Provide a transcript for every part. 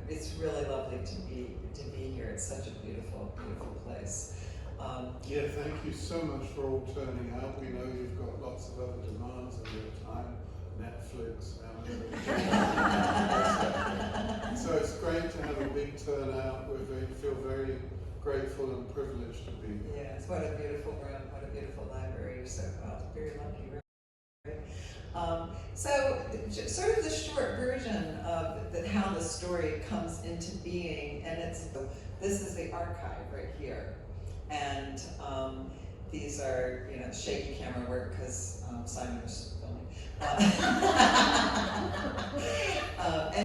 It's really lovely to be here. It's such a beautiful, beautiful place. Yeah, thank you so much for all turning out. We know you've got lots of other demands and your time, Netflix, Amazon. So it's great to have a big turnout. We feel very grateful and privileged to be here. Yes, what a beautiful room, what a beautiful library. You're so very lucky, right? So, sort of the short version of how the story comes into being, and this is the archive right here, and these are shaky camera work because Simon was filming,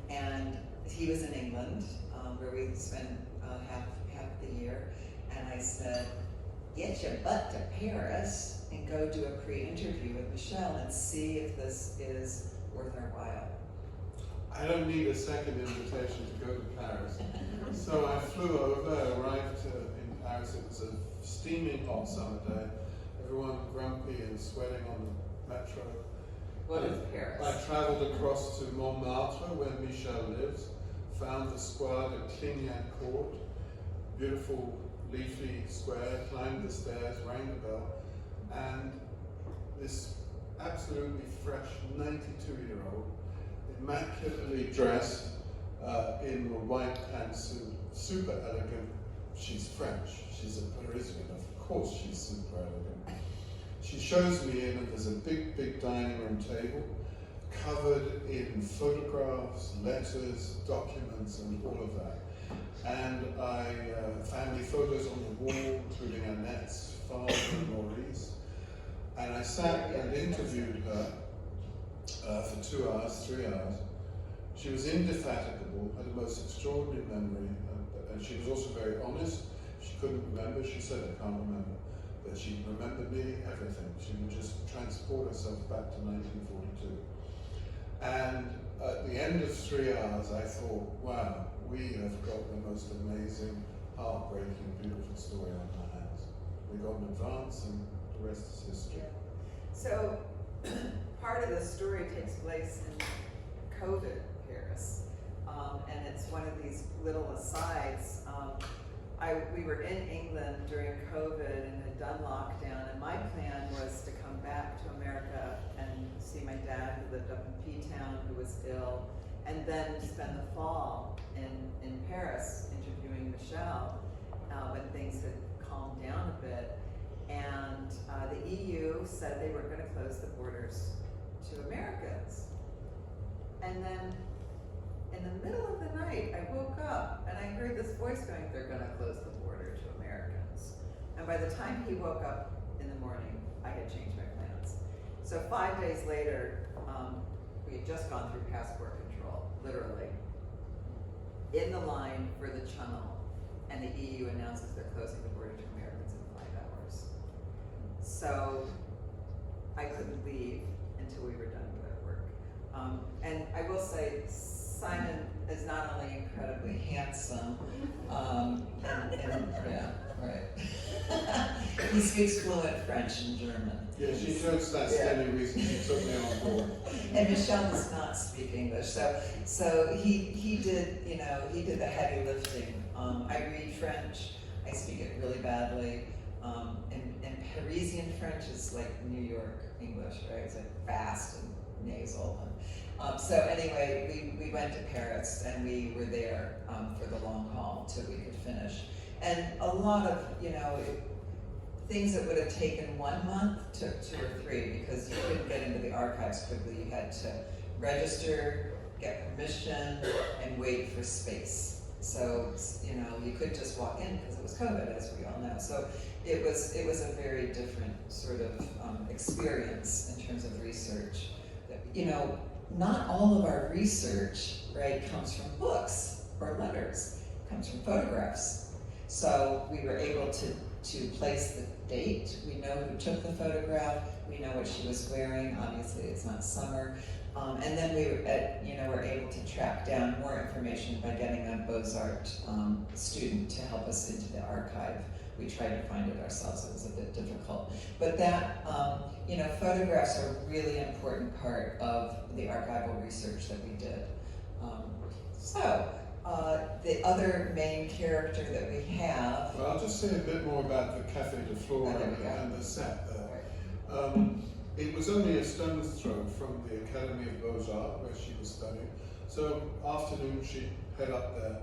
and he was in England where we spent half the year, and I said, get your butt to Paris and go do a pre-interview with Michelle and see if this is worth our while. I don't need a second invitation to go to Paris. So I flew over, arrived in Paris. It was a steaming hot summer day. Everyone grumpy and sweating on the metro. What is Paris? I traveled across to Montmartre, where Michelle lives, found the square at Clignac Court, beautiful leafy square, climbed the stairs, rang the bell, and this absolutely fresh 92-year-old, immaculately dressed in a white pantsuit, super elegant. She's French, she's a Parisian, of course she's super elegant. She shows me in, and there's a big dining room table covered in photographs, letters, documents, and all of that. And family photos on the wall, including Annette's father and Maurice. And I sat and interviewed her for 2 hours, 3 hours. She was indefatigable, had the most extraordinary memory, and she was also very honest. She couldn't remember, she said, I can't remember. But she remembered nearly everything. She would just transport herself back to 1942. And at the end of 3 hours, I thought, wow, we have got the most amazing, heartbreaking, beautiful story on our hands. We got an advance, and the rest is history. So, part of the story takes place in COVID Paris, and it's one of these little asides. We were in England during COVID and had done lockdown, and my plan was to come back to America and see my dad, who lived up in P-Town, who was ill, and then spend the fall in Paris interviewing Michelle when things had calmed down a bit. And the EU said they were going to close the borders to Americans. And then in the middle of the night, I woke up and I heard this voice going, they're going to close the border to Americans. And by the time he woke up in the morning, I had changed my plans. So 5 days later, we had just gone through passport control, literally, in the line for the channel, and the EU announces they're closing the border to Americans in 5 hours. So I couldn't leave until we were done with our work. And I will say, Simon is not only incredibly handsome, and yeah, right. He speaks fluent French and German. Yeah, she jokes that's the only reason she took me on board. And Michelle does not speak English, so he did the heavy lifting. I read French. I speak it really badly. And Parisian French is like New York English, right? It's like fast and nasal. So anyway, we went to Paris and we were there for the long haul till we could finish. And a lot of, things that would have taken 1 month took 2 or 3 because you couldn't get into the archives quickly. You had to register, get permission, and wait for space. So, you couldn't just walk in because it was COVID, as we all know. So it was a very different sort of experience in terms of research. Not all of our research, right, comes from books or letters. It comes from photographs. So we were able to place the date. We know who took the photograph. We know what she was wearing. Obviously, it's not summer. And then we were able to track down more information by getting a Beaux Arts student to help us into the archive. We tried to find it ourselves. It was a bit difficult. But that, photographs are a really important part of the archival research that we did. the other main character that we have. Well, I'll just say a bit more about the Café de Flore Oh, there we go. and the set there. It was only a stone's throw from the Academy of Beaux Arts where she was studying. So afternoon she'd head up there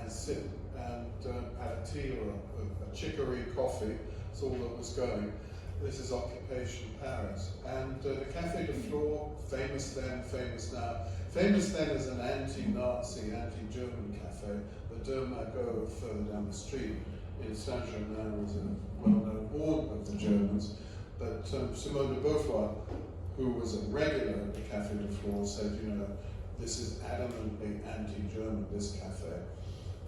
and sit and have a tea or a chicory coffee. That's all that was going. This is Occupation Paris. And the Café de Flore, famous then, famous now. Famous then as an anti-Nazi, anti-German cafe. The Dune Macadam further down the street in Saint-Germain was a well-known haunt of the Germans. But Simone de Beauvoir, who was a regular at the Café de Flore, said, you know, this is adamantly anti-German, this cafe.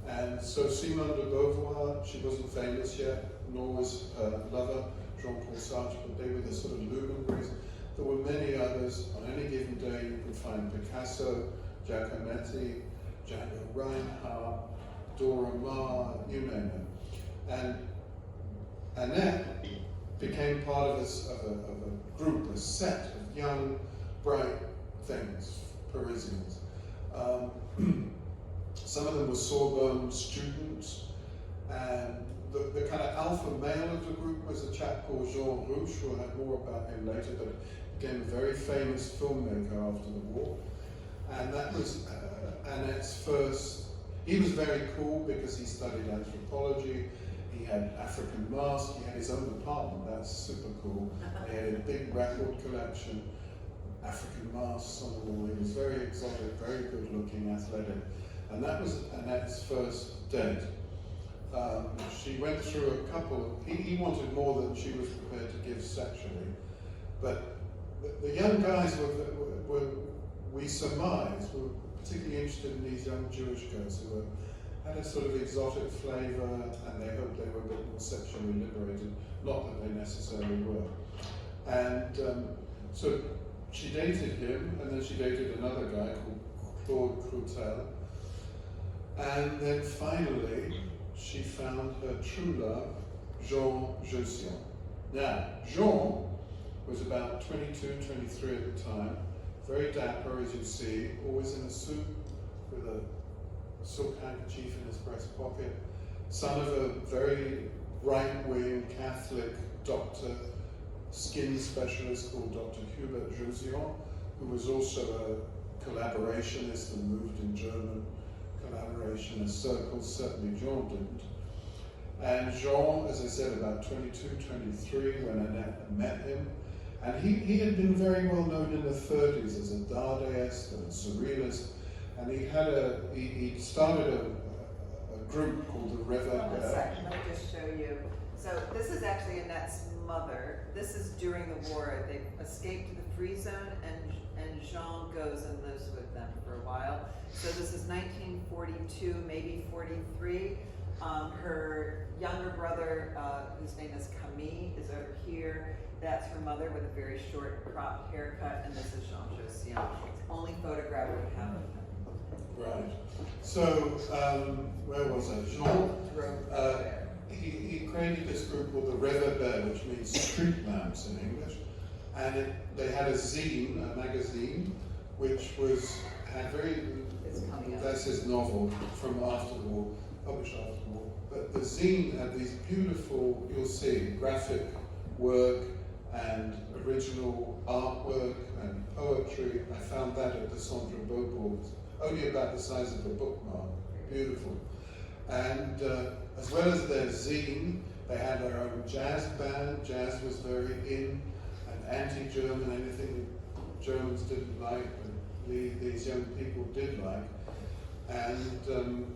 And so Simone de Beauvoir, she wasn't famous yet, nor was her lover, Jean-Paul Sartre, but they were the sort of luminaries. There were many others. On any given day, you could find Picasso, Giacometti, Django Reinhardt, Dora Maar, you name it. And Annette became part of a group, a set of young, bright things, Parisians. Some of them were Sorbonne students, and the kind of alpha male of the group was a chap called Jean Rouch. We'll have more about him later, but became a very famous filmmaker after the war. And that was Annette's first. He was very cool because he studied anthropology. He had African masks. He had his own apartment. That's super cool. He had a big record collection, African masks on the wall. He was very exotic, very good looking, athletic. And that was Annette's first date. She went through a couple, he wanted more than she was prepared to give sexually. But the young guys we surmise, were particularly interested in these young Jewish girls who had a sort of exotic flavour, and they hoped they were a bit more sexually liberated. Not that they necessarily were. And so she dated him, and then she dated another guy called Claude Croutel. And then finally, she found her true love, Jean Josian. Now, Jean was about 22, 23 at the time, very dapper, as you see, always in a suit with a silk handkerchief in his breast pocket, son of a very right-wing Catholic doctor, skin specialist called Dr. Hubert Josian, who was also a collaborationist and moved in German collaborationist circles. Certainly Jean didn't. And Jean, as I said, about 22, 23 when Annette met him. And he had been very well known in the 30s as a Dadaist and a surrealist. And he started a group called the River. Hold on a second, let me just show you. So this is actually Annette's mother. This is during the war. They escaped to the free zone, and Jean goes and lives with them for a while. So this is 1942, maybe 43. Her younger brother, whose name is Camille, is over here. That's her mother with a very short cropped haircut, and this is Jean Josian. It's the only photograph we have of him. Right. So, where was I? Jean, he created this group called the Reverbère, which means street lamps in English. And they had a zine, a magazine, which had very, that's his novel from after the war, published after the war. But the zine had these beautiful, you'll see, graphic work and original artwork and poetry. I found that at the Centre Beaubourg, only about the size of a bookmark, beautiful. And as well as their zine, they had their own jazz band. Jazz was very in and anti-German, anything Germans didn't like, but these young people did like. And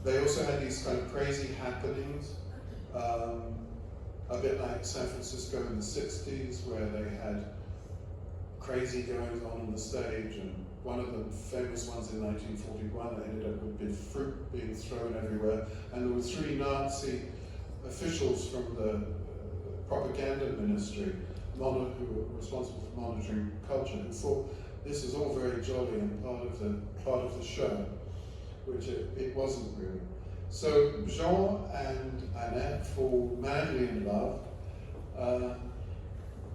they also had these kind of crazy happenings, a bit like San Francisco in the 60s, where they had crazy goings on the stage, and one of the famous ones in 1941 ended up with big fruit being thrown everywhere, and there were 3 Nazi officials from the propaganda ministry who were responsible for monitoring culture, who thought this is all very jolly and part of the show, which it wasn't really. So Jean and Annette fall madly in love.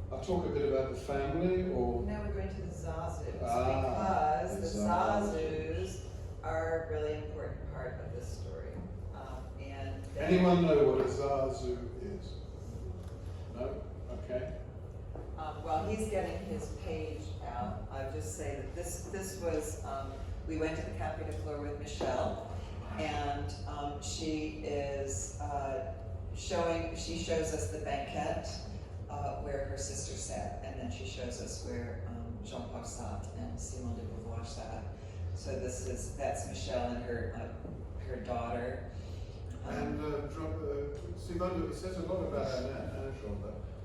I'll talk a bit about the family, or Now we're going to the Zazus, because the Zazus are a really important part of this story. And Anyone know what a zazu is? No? Okay. While he's getting his page out, I'll just say that this was, we went to the Cafe de Fleur with Michelle, and she is she shows us the banquette where her sister sat, and then she shows us where Jean-Paul Sartre and Simone de Beauvoir sat. So that's Michelle and her daughter. And Simone, it says a lot about Annette,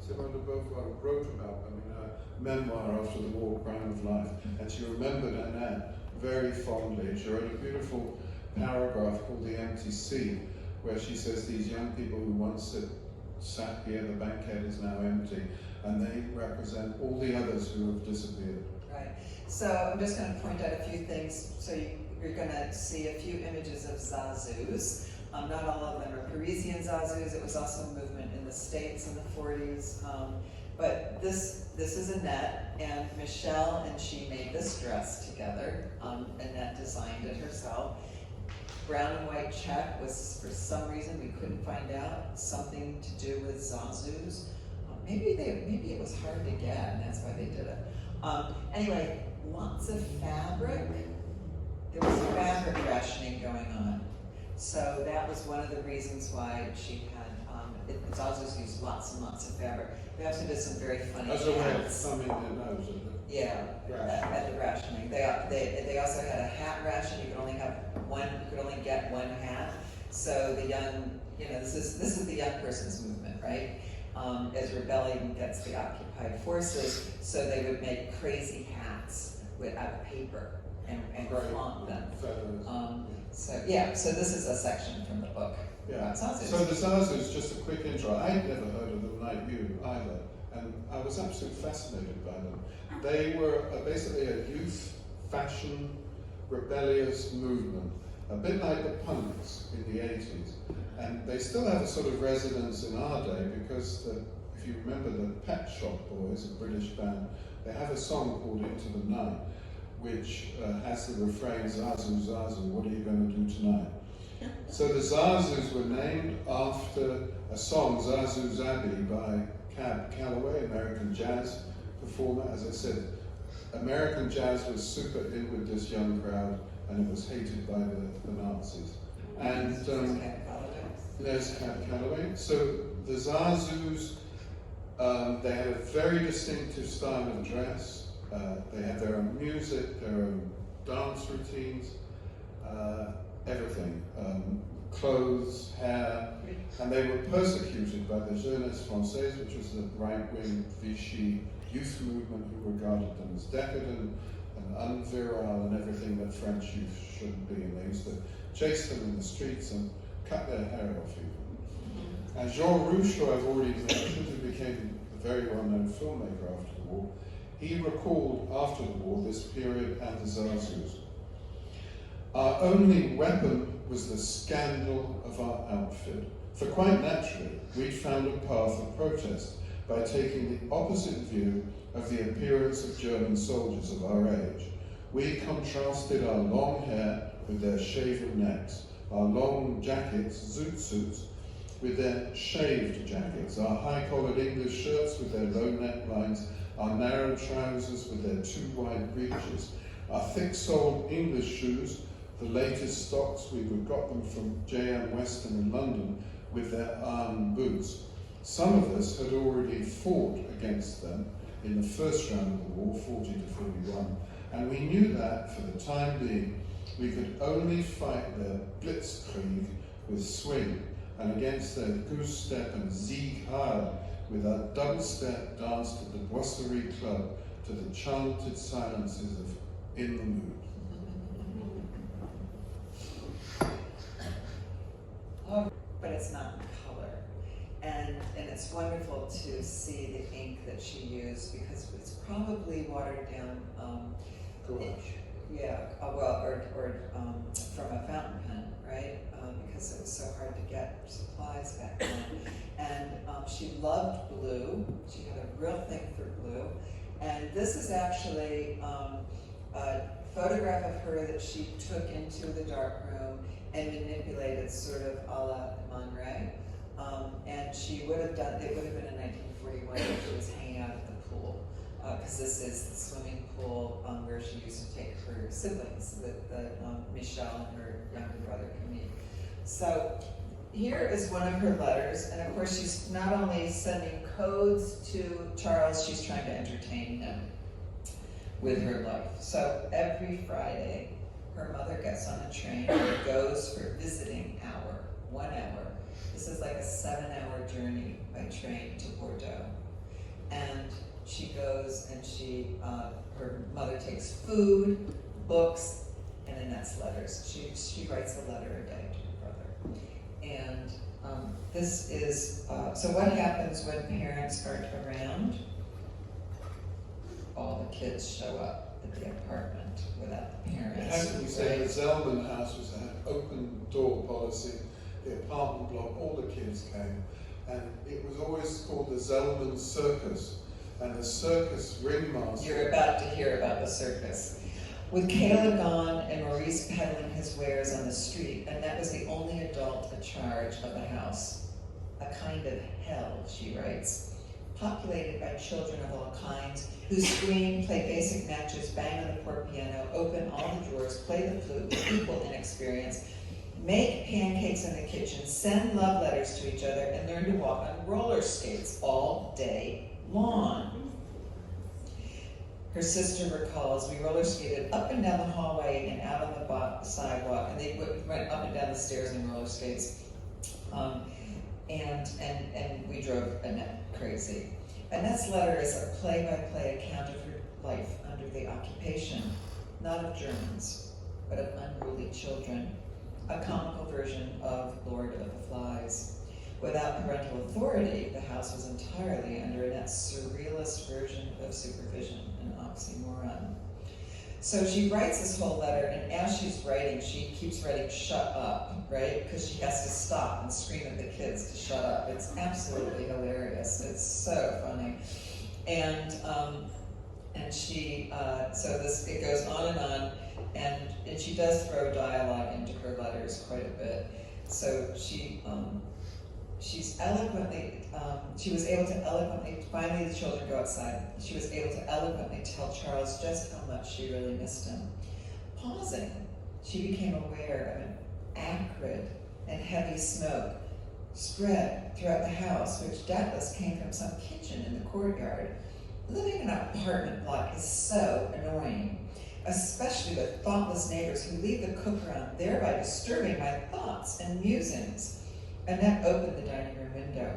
Simone de Beauvoir wrote about them in her memoir after the war, Crime of Life, and she remembered Annette very fondly. She wrote a beautiful paragraph called The Empty Seat, where she says these young people who once sat here, the banquette is now empty, and they represent all the others who have disappeared. Right. So I'm just going to point out a few things. So you're going to see a few images of zazus. Not all of them are Parisian zazus. It was also a movement in the States in the 40s. But this is Annette, and Michelle and she made this dress together. Annette designed it herself. Brown and white check was, for some reason we couldn't find out, something to do with zazus. Maybe it was hard to get, and that's why they did it. Anyway, lots of fabric. There was fabric rationing going on. So that was one of the reasons why she had, zazus used lots and lots of fabric. They also did some very funny As a way of hats. thumbing their nose at the Yeah, at the rationing. They also had a hat ration. You could only get one hat. So the young, this is the young person's movement, right? As rebellion gets the occupied forces, so they would make crazy hats out of paper and flaunt them. So this is a section from the book. Yeah. So the zazus, just a quick intro. I'd never heard of them like you either, and I was absolutely fascinated by them. They were basically a youth fashion rebellious movement, a bit like the punks in the 80s. And they still have a sort of resonance in our day because if you remember the Pet Shop Boys, a British band, they have a song called Into the Night, which has the refrain, Zazu, Zazu, what are you going to do tonight? So the Zazus were named after a song, Zazu Zabi, by Cab Calloway, American jazz performer. As I said, American jazz was super in with this young crowd, and it was hated by the Nazis. And there's Cab Calloway. So the Zazus, they had a very distinctive style of dress. They had their own music, their own dance routines, everything. Clothes, hair, and they were persecuted by the Jeunesse Française, which was the right-wing Vichy youth movement who regarded them as decadent and unvirile and everything that French youth shouldn't be. And they used to chase them in the streets and cut their hair off even. And Jean Rouch, who I've already mentioned, who became a very well-known filmmaker after the war, he recalled after the war this period and the Zazus. Our only weapon was the scandal of our outfit. For quite naturally, we'd found a path of protest by taking the opposite view of the appearance of German soldiers of our age. We contrasted our long hair with their shaven necks, our long jackets, zoot suits, with their shaved jackets, our high-collared English shirts with their low necklines, our narrow trousers with their too wide breeches, our thick-soled English shoes, the latest stocks, we got them from J.M. Weston in London, with their iron boots. Some of us had already fought against them in the first round of the war, 40 to 41, and we knew that for the time being, we could only fight their blitzkrieg with swing, and against their goose step and Sieg Heil with our double-step dance to the Boisserie Club to the chanted silences of In the Mood. But it's not in color. And it's wonderful to see the ink that she used because it's probably watered down. Gouache. Yeah, or from a fountain pen, right? Because it was so hard to get supplies back then. And she loved blue. She had a real thing for blue. And this is actually photograph of her that she took into the dark room and manipulated sort of a la Man Ray. And she would have done, it would have been in 1941 when she was hanging out at the pool. Because this is the swimming pool where she used to take her siblings, that Michelle and her younger brother Camille. So here is one of her letters, and of course she's not only sending codes to Charles, she's trying to entertain him with her life. So every Friday, her mother gets on a train and goes for visiting hour, 1 hour. This is like a 7-hour journey by train to Bordeaux. And she goes and her mother takes food, books, and Annette's letters. She writes a letter a day to her brother. And this is, so what happens when parents aren't around? All the kids show up at the apartment without the parents. As we say, the Zelman house was an open door policy. The apartment block, all the kids came. And it was always called the Zelman Circus. And the circus ringmaster. You're about to hear about the circus. With Caleb gone and Maurice peddling his wares on the street, Annette was the only adult in charge of the house. A kind of hell, she writes, populated by children of all kinds who scream, play basic matches, bang on the port piano, open all the drawers, play the flute with equal inexperience, make pancakes in the kitchen, send love letters to each other, and learn to walk on roller skates all day long. Her sister recalls, we roller skated up and down the hallway and out on the sidewalk, and they went up and down the stairs in roller skates. And we drove Annette crazy. Annette's letter is a play-by-play account of her life under the occupation, not of Germans, but of unruly children, a comical version of Lord of the Flies. Without parental authority, the house was entirely under Annette's surrealist version of supervision, an oxymoron. So she writes this whole letter, and as she's writing, she keeps writing, shut up, right? Because she has to stop and scream at the kids to shut up. It's absolutely hilarious. It's so funny. And she, it goes on, and she does throw dialogue into her letters quite a bit. So she's eloquently, she was able to eloquently, finally the children go outside, she was able to eloquently tell Charles just how much she really missed him. Pausing, she became aware of an acrid and heavy smoke spread throughout the house, which doubtless came from some kitchen in the courtyard. Living in an apartment block is so annoying, especially with thoughtless neighbors who leave the cook around, thereby disturbing my thoughts and musings. Annette opened the dining room window.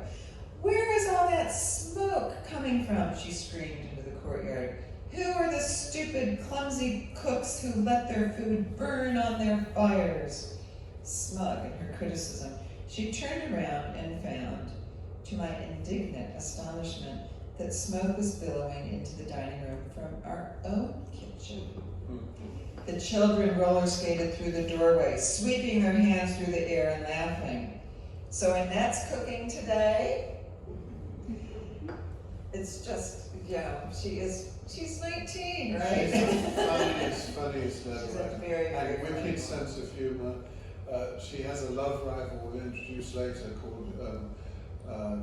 Where is all that smoke coming from? She screamed into the courtyard. Who are the stupid, clumsy cooks who let their food burn on their fires? Smug in her criticism, she turned around and found, to my indignant astonishment, that smoke was billowing into the dining room from our own kitchen. The children roller skated through the doorway, sweeping their hands through the air and laughing. So Annette's cooking today. It's just, she's 19, right? She's the funniest letter. She's a very, very and wicked sense of humour. She has a love rival we'll introduce later called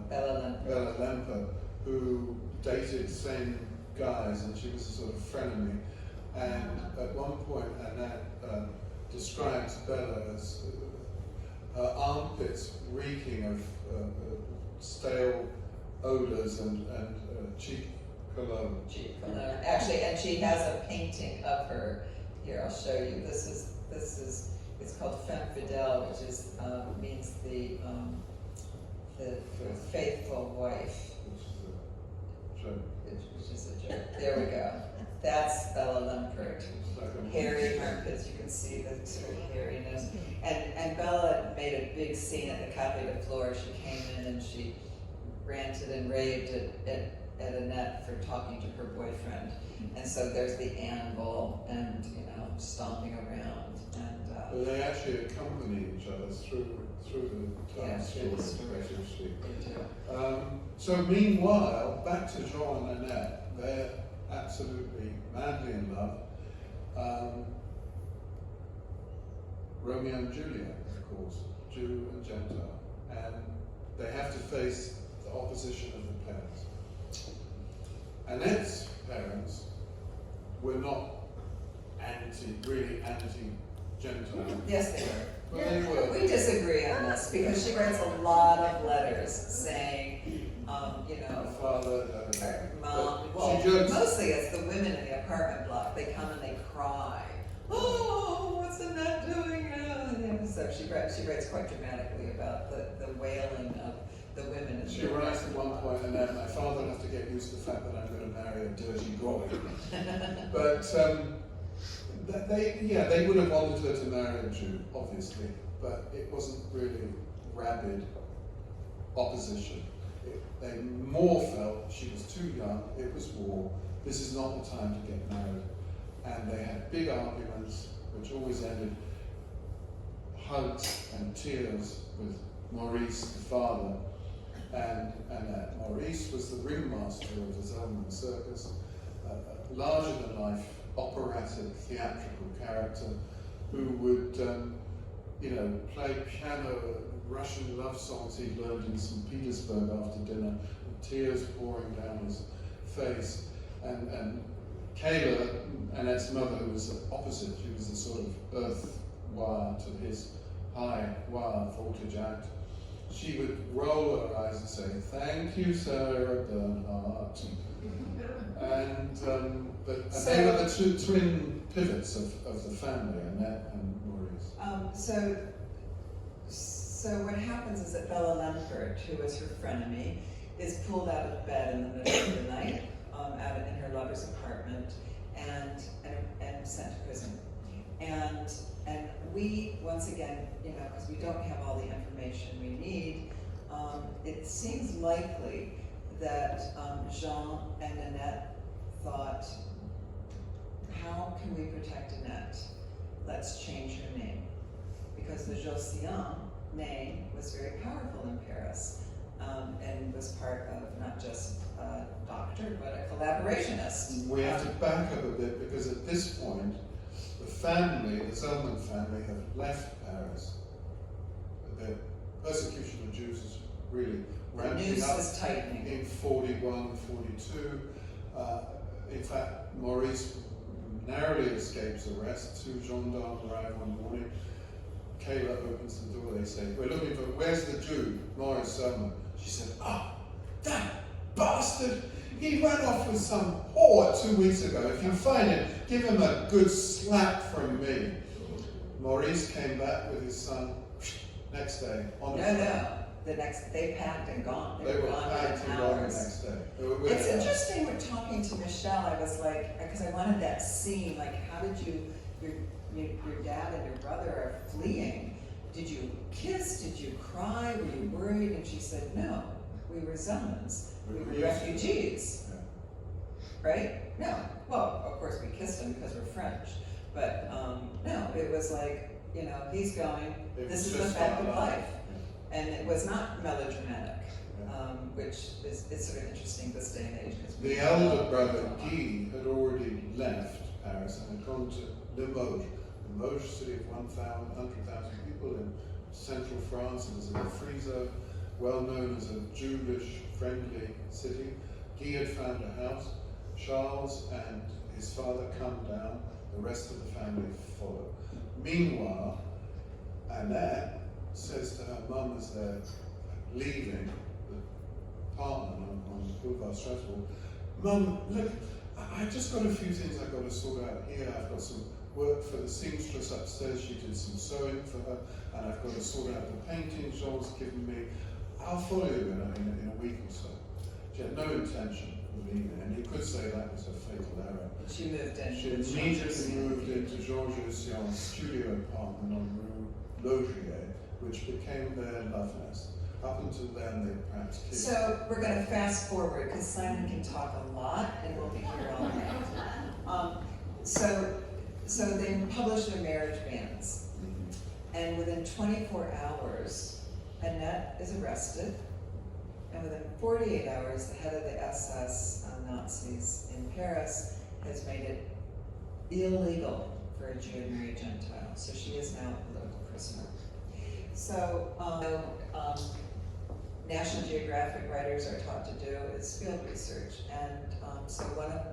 Bella Lemper, who dated the same guys, and she was a sort of frenemy. And at one point, Annette describes Bella as her armpits reeking of stale odours and cheap cologne. Cheap cologne. Actually, and she has a painting of her. Here, I'll show you. This is. It's called Femme Fidèle, which is means the faithful wife. Which is a joke. There we go. That's Bella Lempert. Hairy armpits, you can see the sort of hairiness. And Bella made a big scene at the Café de Flore. She came in and she ranted and raved at Annette for talking to her boyfriend. And so there's the anvil and, stomping around. And well, they actually accompany each other through the town street. So meanwhile, back to Jean and Annette, they're absolutely madly in love. Romeo and Juliet, of course, Jew and Gentile, and they have to face the opposition of the parents. Annette's parents were not really anti-Gentile. Yes, they were. Well, they were. We disagree on this because she writes a lot of letters saying, My father, mom, but well, she jokes. mostly it's the women in the apartment block. They come and they cry. Oh, what's Annette doing now? And so she writes quite dramatically about the wailing of the women. She writes at one point, Annette, my father will have to get used to the fact that I'm going to marry a dirty boy. But they would have wanted her to marry a Jew, obviously, but it wasn't really rabid opposition. They more felt she was too young, it was war, this is not the time to get married. And they had big arguments, which always ended hugs and tears with Maurice, the father, and Annette. Maurice was the ringmaster of the Zelman circus, a larger-than-life operatic, theatrical character who would, play piano, Russian love songs he'd learned in St. Petersburg after dinner, with tears pouring down his face. And Kayla, Annette's mother, who was opposite, she was the sort of earth wire to his high wire voltage act. She would roll her eyes and say, "Thank you, Sarah Bernhardt." And they were the two twin pivots of the family, Annette and Maurice. So what happens is that Bella Lemford, who was her frenemy, is pulled out of bed in the middle of the night, out in her lover's apartment, and sent to prison. And we, once again, because we don't have all the information we need, it seems likely that Jean and Annette thought, how can we protect Annette? Let's change her name. Because the Josiane name was very powerful in Paris, and was part of not just a doctor, but a collaborationist. We have to back up a bit, because at this point, the Zelman family, have left Paris. The persecution of Jews is really ramping up is tightening. in 41, 42. In fact, Maurice narrowly escapes arrest. 2 gendarmes arrive one morning. Kayla opens the door. They say, "We're looking for, where's the Jew? Maurice Zelman." She said, that bastard! He ran off with some whore 2 weeks ago. If you find him, give him a good slap from me." Maurice came back with his son next day. They packed and gone. They were gone packed and gone the next day. It's interesting with talking to Michelle. I was like, because I wanted that scene. Like, how did your dad and your brother are fleeing? Did you kiss? Did you cry? Were you worried? And she said, no. We were Zelmans. We were refugees. Yeah. Right? No. Well, of course we kissed him because we're French. But no, it was like, he's going. This is the fact of life. Yeah. And it was not melodramatic, which is sort of interesting this day and age. The elder brother, Guy, had already left Paris and had gone to Limoges. Limoges, city of 100,000 people in central France. It was a free zone, well known as a Jewish-friendly city. Guy had found a house. Charles and his father come down. The rest of the family follow. Meanwhile, Annette says to her mum as they're leaving the apartment on Boulevard Strasbourg, "Mum, look, I just got a few things I've got to sort out here. I've got some work for the seamstress upstairs. She did some sewing for her, and I've got to sort out the painting Jean's given me. I'll follow you in a week or so." She had no intention of leaving, and you could say that was a fatal error. She moved in. She immediately moved into Jean Josiane's studio apartment on Rue Laugier, which became their love nest. Up until then, they perhaps kissed. So we're going to fast forward because Simon can talk a lot, and we'll be here all night. So they published their marriage bans, and within 24 hours, Annette is arrested, and within 48 hours, the head of the SS Nazis in Paris has made it illegal for a Jew to marry a Gentile. So she is now a political prisoner. So, National Geographic writers are taught to do is field research. And so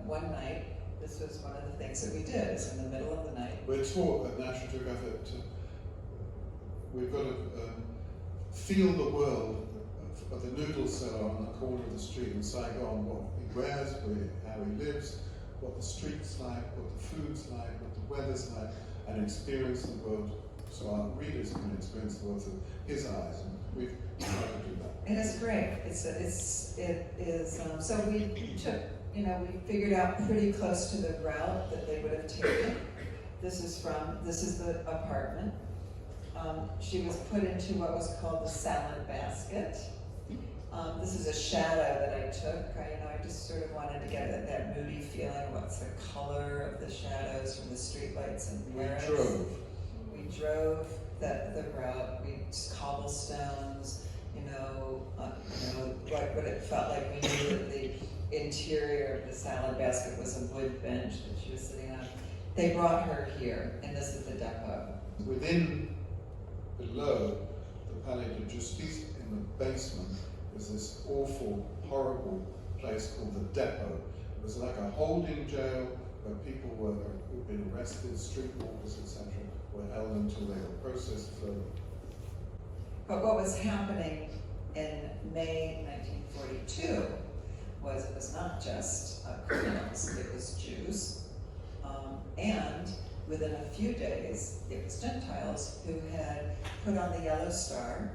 one night, this was one of the things that we did, is in the middle of the night. We're taught at National Geographic we've got to feel the world of the noodle seller on the corner of the street in Saigon, what he wears, how he lives, what the street's like, what the food's like, what the weather's like, and experience the world so our readers can experience the world through his eyes. And we've tried to do that. And it's great. It is. So we took, we figured out pretty close to the route that they would have taken. This is the apartment. She was put into what was called the salad basket. This is a shadow that I took. I just sort of wanted to get that moody feeling. What's the color of the shadows from the streetlights in Paris? We drove the route. We cobblestones. What it felt like. We knew that the interior of the salad basket was a wood bench that she was sitting on. They brought her here, and this is the depot. Below the Palais de Justice, in the basement, was this awful, horrible place called the Depot. It was like a holding jail where people who'd been arrested, streetwalkers, etc., were held until they were processed further. But what was happening in May 1942 was it was not just criminals, it was Jews, and within a few days, it was Gentiles who had put on the yellow star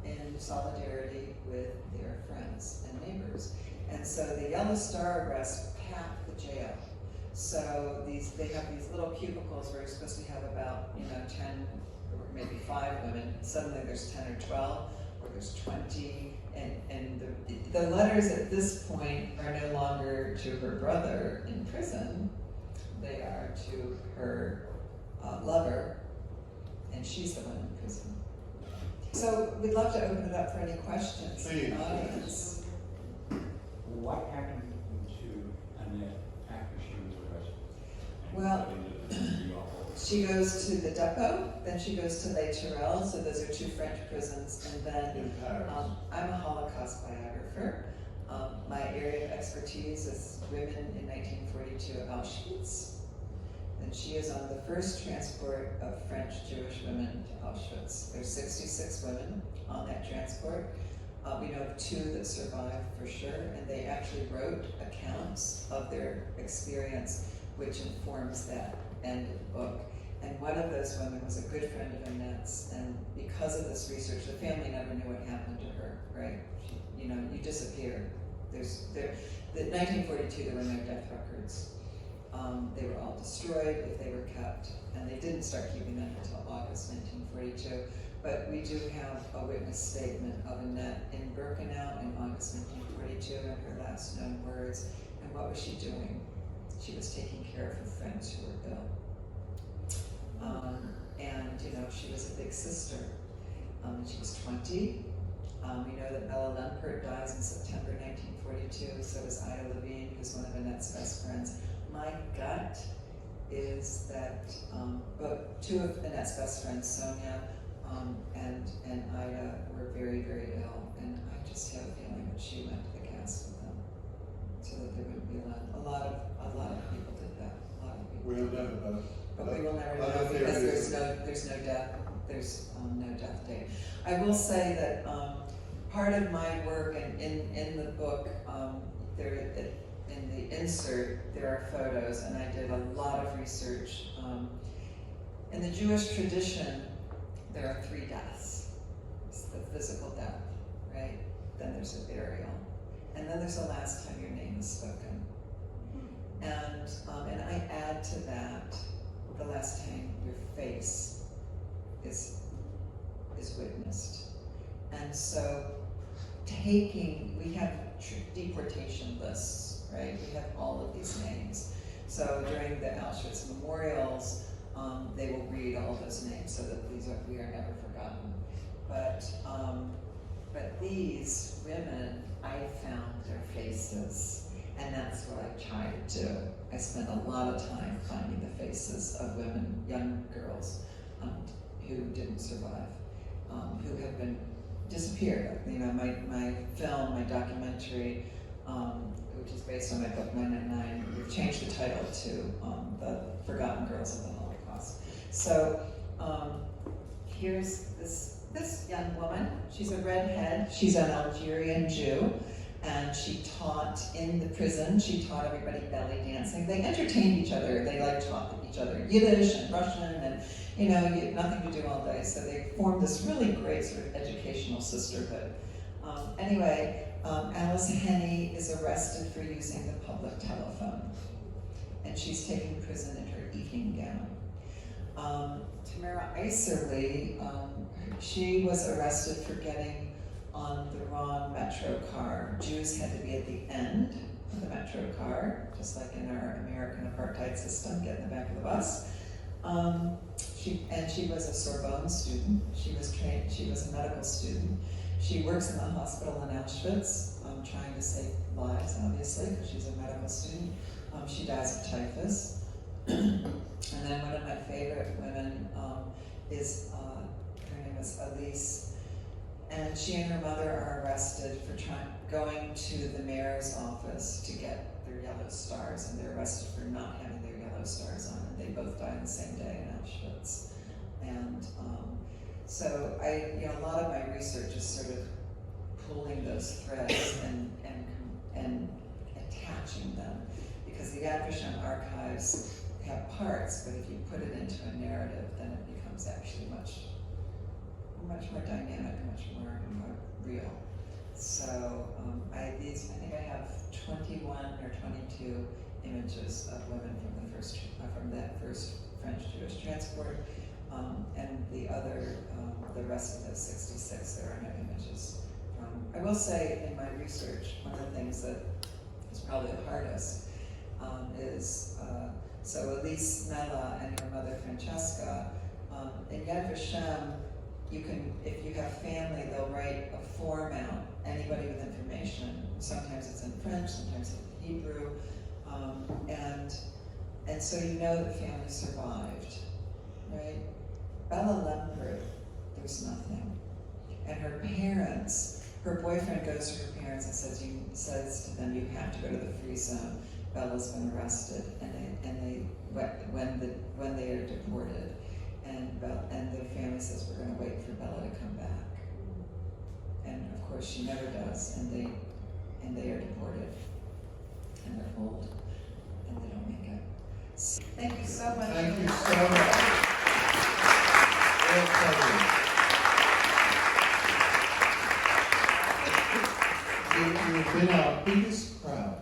in solidarity with their friends and neighbors. And so the yellow star arrest packed the jail. So they have these little cubicles where you're supposed to have about 10 or maybe 5 women. Suddenly there's 10 or 12, or there's 20. And the letters at this point are no longer to her brother in prison. They are to her lover, and she's the one in prison. So we'd love to open it up for any questions in the audience. What happened to Annette after she was arrested? Well, she goes to the depot, then she goes to Les Tourelles, so those are 2 French prisons, and then In Paris. I'm a Holocaust biographer. My area of expertise is women in 1942 at Auschwitz. And she is on the first transport of French Jewish women to Auschwitz. There's 66 women on that transport. We know of 2 that survived for sure, and they actually wrote accounts of their experience, which informs that end of the book. And one of those women was a good friend of Annette's, and because of this research, the family never knew what happened to her, right? You disappear. The 1942, there were no death records. They were all destroyed if they were kept, and they didn't start keeping them until August 1942. But we do have a witness statement of Annette in Birkenau in August 1942, and her last known words. And what was she doing? She was taking care of her friends who were ill. She was a big sister. She was 20. We know that Bella Lempert dies in September 1942, so is Ida Levine, who's one of Annette's best friends. My gut is that 2 of Annette's best friends, Sonia and Ida, were very, very ill, and I just have a feeling that she went to the gas with them, so that they wouldn't be alone. A lot of people did that. A lot of people. We'll never know. But we will never know because there's no death. There's no death date. I will say that part of my work and in the book, in the insert, there are photos, and I did a lot of research. In the Jewish tradition, there are 3 deaths. It's the physical death, right? Then there's a burial, and then there's the last time your name is spoken. And I add to that the last time your face is witnessed. And so we have deportation lists, right? We have all of these names. So during the Auschwitz memorials, they will read all those names so that we are never forgotten. But these women, I found their faces, and and that's what I try to do. I spend a lot of time finding the faces of women, young girls, who didn't survive, who have been disappeared. You know, my film, my documentary, which is based on my book 999, we've changed the title to The Forgotten Girls of the Holocaust. So here's this young woman. She's a redhead. She's an Algerian Jew, and she taught in the prison. She taught everybody belly dancing. They entertained each other. They taught each other Yiddish and Russian, and you know, you had nothing to do all day. So they formed this really great sort of educational sisterhood. Anyway, Alice Henney is arrested for using the public telephone, and she's taken to prison in her evening gown. Tamara Iserly, she was arrested for getting on the wrong metro car. Jews had to be at the end of the metro car, just like in our American apartheid system, get in the back of the bus. She was a Sorbonne student. She was a medical student. She works in the hospital in Auschwitz, trying to save lives, obviously, because she's a medical student. She dies of typhus. And then one of my favorite women is, her name is Elise, and she and her mother are arrested for going to the mayor's office to get their yellow stars, and they're arrested for not having their yellow stars on, and they both died the same day in Auschwitz. And so a lot of my research is sort of pulling those threads and attaching them, because the Yad Vashem archives have parts, but if you put it into a narrative, then it becomes actually much more dynamic, much more real. So I think I have 21 or 22 images of women from that first French Jewish transport, and the rest of those 66 there are no images from. I will say in my research, one of the things that is probably the hardest is so Elise Nella and her mother Francesca, in Yad Vashem, if you have family, they'll write a form out, anybody with information. Sometimes it's in French, sometimes it's in Hebrew, and so you know that the family survived, right? Bella Lemberg, there's nothing. And her parents, her boyfriend goes to her parents and says to them, you have to go to the free zone. Bella's been arrested, when they are deported, and the family says, we're going to wait for Bella to come back, and of course she never does, and they are deported, and they're old, and they don't make it. So, thank you so much. Thank you so much. Well covered. You've been our biggest crowd.